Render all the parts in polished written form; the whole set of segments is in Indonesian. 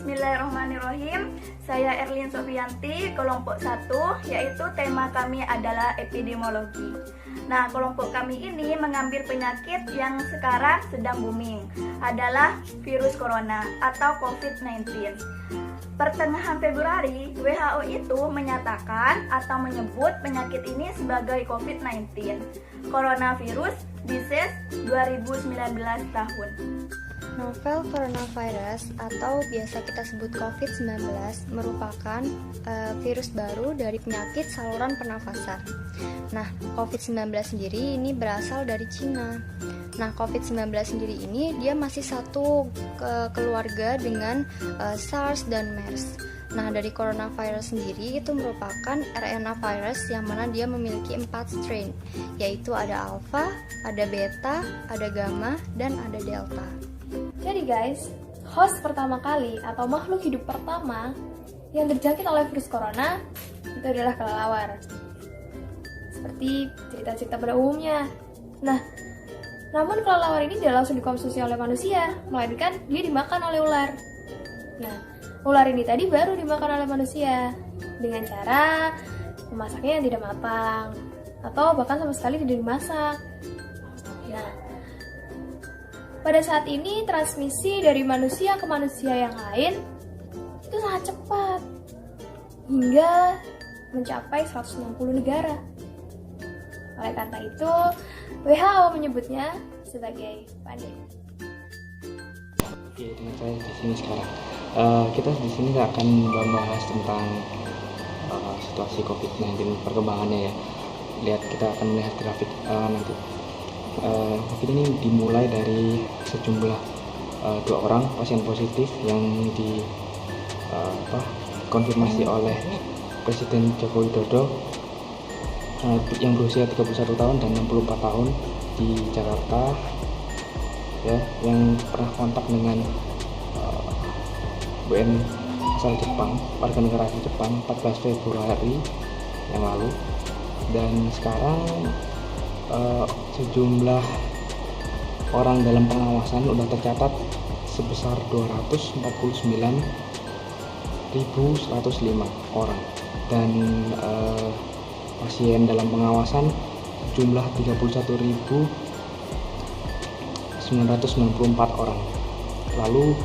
Bismillahirrahmanirrahim. Saya Erlin Sofianti, kelompok 1, yaitu tema kami adalah epidemiologi. Nah, kelompok kami ini mengambil penyakit yang sekarang sedang booming, adalah virus corona atau COVID-19. Pertengahan Februari, WHO itu menyatakan atau menyebut penyakit ini sebagai COVID-19, Coronavirus Disease 2019 tahun. Novel coronavirus atau biasa kita sebut COVID-19 merupakan virus baru dari penyakit saluran pernafasan. Nah, COVID-19 sendiri ini berasal dari Cina. Nah, COVID-19 sendiri ini dia masih satu keluarga dengan SARS dan MERS. Nah, dari coronavirus sendiri itu merupakan RNA virus yang mana dia memiliki 4 strain, yaitu ada alpha, ada beta, ada gamma, dan ada delta. Jadi guys, host pertama kali atau makhluk hidup pertama yang terjangkit oleh virus corona itu adalah kelelawar. Seperti cerita-cerita pada umumnya. Nah, namun kelelawar ini tidak langsung dikonsumsi oleh manusia, melainkan dia dimakan oleh ular. Nah, ular ini tadi baru dimakan oleh manusia dengan cara memasaknya yang tidak matang atau bahkan sama sekali tidak dimasak. Nah, pada saat ini transmisi dari manusia ke manusia yang lain itu sangat cepat hingga mencapai 160 negara. Oleh karena itu, WHO menyebutnya sebagai pandemi. Oke, dengan saya di sini sekarang. Kita di sini nggak akan membahas tentang situasi COVID-19 perkembangannya ya. Kita akan melihat grafik nanti. COVID ini dimulai dari sejumlah 2 orang pasien positif yang konfirmasi oleh Presiden Joko Widodo yang berusia 31 tahun dan 64 tahun di Jakarta ya, yang pernah kontak dengan WN asal Jepang, warga negara asal Jepang 14 Februari yang lalu. Dan sekarang sejumlah orang dalam pengawasan sudah tercatat sebesar 249.105 orang, dan pasien dalam pengawasan jumlah 31.994 orang. Lalu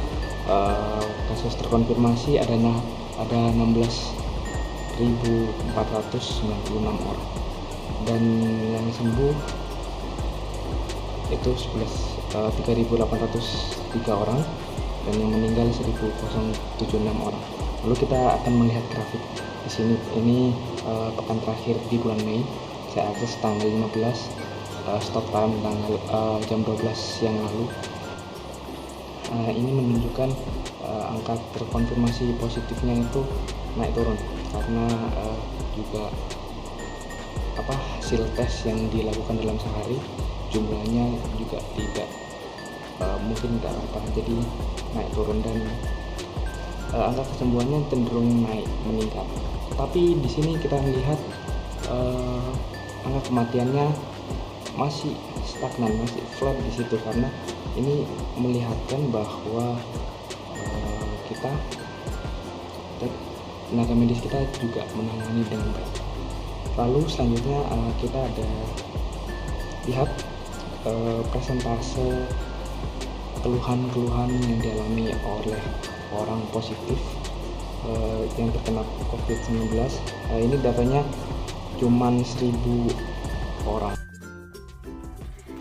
kasus terkonfirmasi ada 16.496 orang, dan yang sembuh itu 3.803 orang, dan yang meninggal 1.076 orang. Lalu kita akan melihat grafik di sini. Ini pekan terakhir di bulan Mei. Saya akses tanggal 15, stop time tanggal jam 12 siang lalu. Ini menunjukkan angka terkonfirmasi positifnya itu naik turun karena juga hasil tes yang dilakukan dalam sehari jumlahnya juga tidak mungkin tidak rata, jadi naik turun, dan angka kesembuhannya cenderung naik meningkat. Tapi di sini kita melihat angka kematiannya masih stagnan, masih flat di situ, karena ini melihatkan bahwa tenaga medis kita juga menangani dengan baik. Lalu selanjutnya kita ada lihat presentase keluhan-keluhan yang dialami oleh orang positif yang terkena COVID-19. Ini datanya cuman 1.000 orang.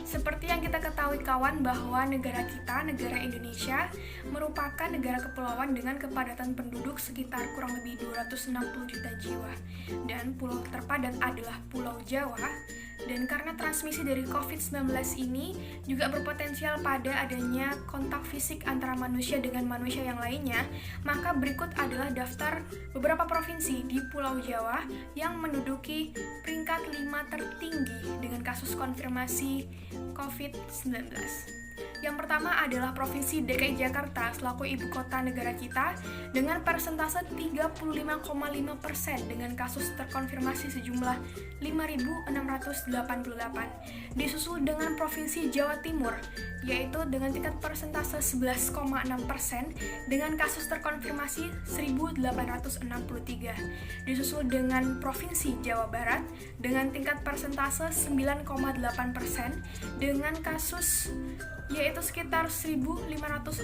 Seperti yang kita ketahui kawan, bahwa negara kita, negara Indonesia, merupakan negara kepulauan dengan kepadatan penduduk sekitar kurang lebih 260 juta jiwa. Dan pulau terpadat adalah Pulau Jawa. Dan karena transmisi dari COVID-19 ini juga berpotensial pada adanya kontak fisik antara manusia dengan manusia yang lainnya, maka berikut adalah daftar beberapa provinsi di Pulau Jawa yang menduduki peringkat 5 tertinggi dengan kasus konfirmasi COVID-19. Yang pertama adalah Provinsi DKI Jakarta selaku ibu kota negara kita dengan persentase 35,5% dengan kasus terkonfirmasi sejumlah 5.688. Disusul dengan Provinsi Jawa Timur yaitu dengan tingkat persentase 11,6% dengan kasus terkonfirmasi 1.863. Disusul dengan Provinsi Jawa Barat dengan tingkat persentase 9,8% dengan kasus yaitu sekitar 1.565.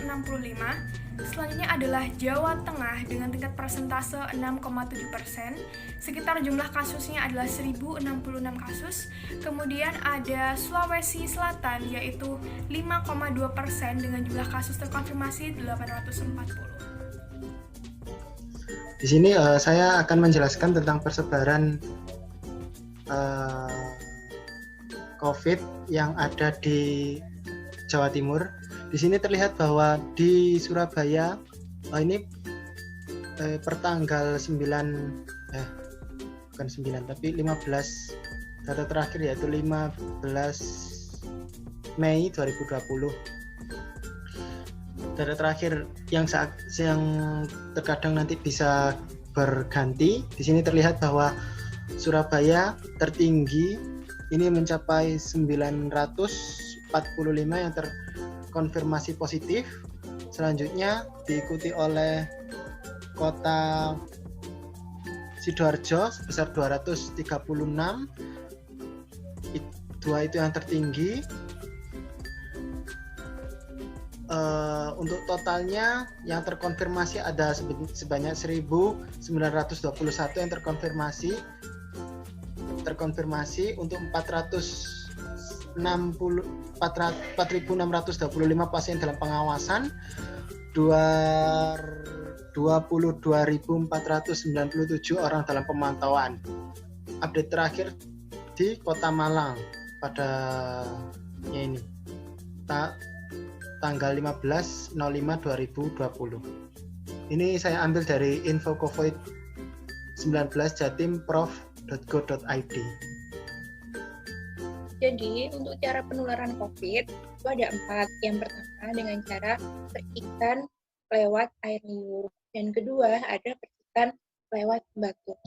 Selanjutnya adalah Jawa Tengah dengan tingkat persentase 6,7%. Sekitar jumlah kasusnya adalah 1.066 kasus. Kemudian ada Sulawesi Selatan yaitu 5,2% dengan jumlah kasus terkonfirmasi 840. Di sini saya akan menjelaskan tentang persebaran COVID yang ada di Jawa Timur. Di sini terlihat bahwa di Surabaya ini pertanggal 15 data terakhir yaitu 15 Mei 2020. Data terakhir yang terkadang nanti bisa berganti. Di sini terlihat bahwa Surabaya tertinggi ini mencapai 945 yang terkonfirmasi positif. Selanjutnya diikuti oleh kota Sidoarjo sebesar 236. Dua itu yang tertinggi. Untuk totalnya yang terkonfirmasi ada sebanyak 1.921 yang terkonfirmasi untuk 4.625 pasien dalam pengawasan, 22.497 orang dalam pemantauan. Update terakhir di Kota Malang pada ini tanggal 15.05.2020. Ini saya ambil dari info COVID-19 jatimprof.go.id. Jadi untuk cara penularan COVID itu ada 4. Yang pertama dengan cara percikan lewat air liur, dan kedua ada percikan lewat batuk.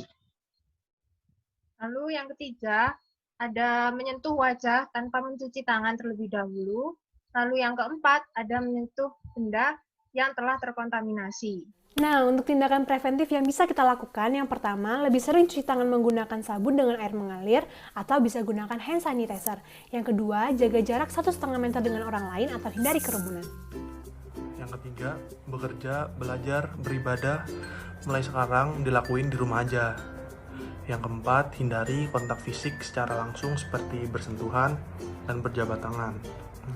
Lalu yang ketiga ada menyentuh wajah tanpa mencuci tangan terlebih dahulu. Lalu yang keempat ada menyentuh benda yang telah terkontaminasi. Nah, untuk tindakan preventif yang bisa kita lakukan, yang pertama, lebih sering cuci tangan menggunakan sabun dengan air mengalir atau bisa gunakan hand sanitizer. Yang kedua, jaga jarak 1,5 meter dengan orang lain atau hindari kerumunan. Yang ketiga, bekerja, belajar, beribadah mulai sekarang dilakuin di rumah aja. Yang keempat, hindari kontak fisik secara langsung seperti bersentuhan dan berjabat tangan.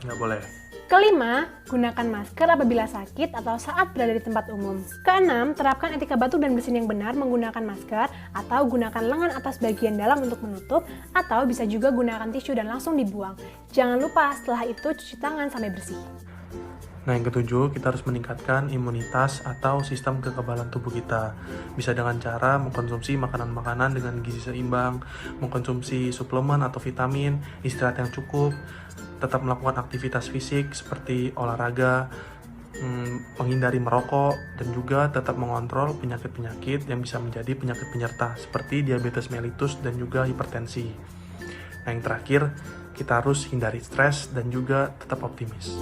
Nggak boleh. Kelima, gunakan masker apabila sakit atau saat berada di tempat umum. Keenam, terapkan etika batuk dan bersin yang benar menggunakan masker atau gunakan lengan atas bagian dalam untuk menutup, atau bisa juga gunakan tisu dan langsung dibuang. Jangan lupa setelah itu cuci tangan sampai bersih. Nah, yang ketujuh, kita harus meningkatkan imunitas atau sistem kekebalan tubuh kita. Bisa dengan cara mengkonsumsi makanan-makanan dengan gizi seimbang, mengkonsumsi suplemen atau vitamin, istirahat yang cukup, tetap melakukan aktivitas fisik seperti olahraga, menghindari merokok, dan juga tetap mengontrol penyakit-penyakit yang bisa menjadi penyakit penyerta seperti diabetes mellitus dan juga hipertensi. Nah, yang terakhir, kita harus hindari stres dan juga tetap optimis.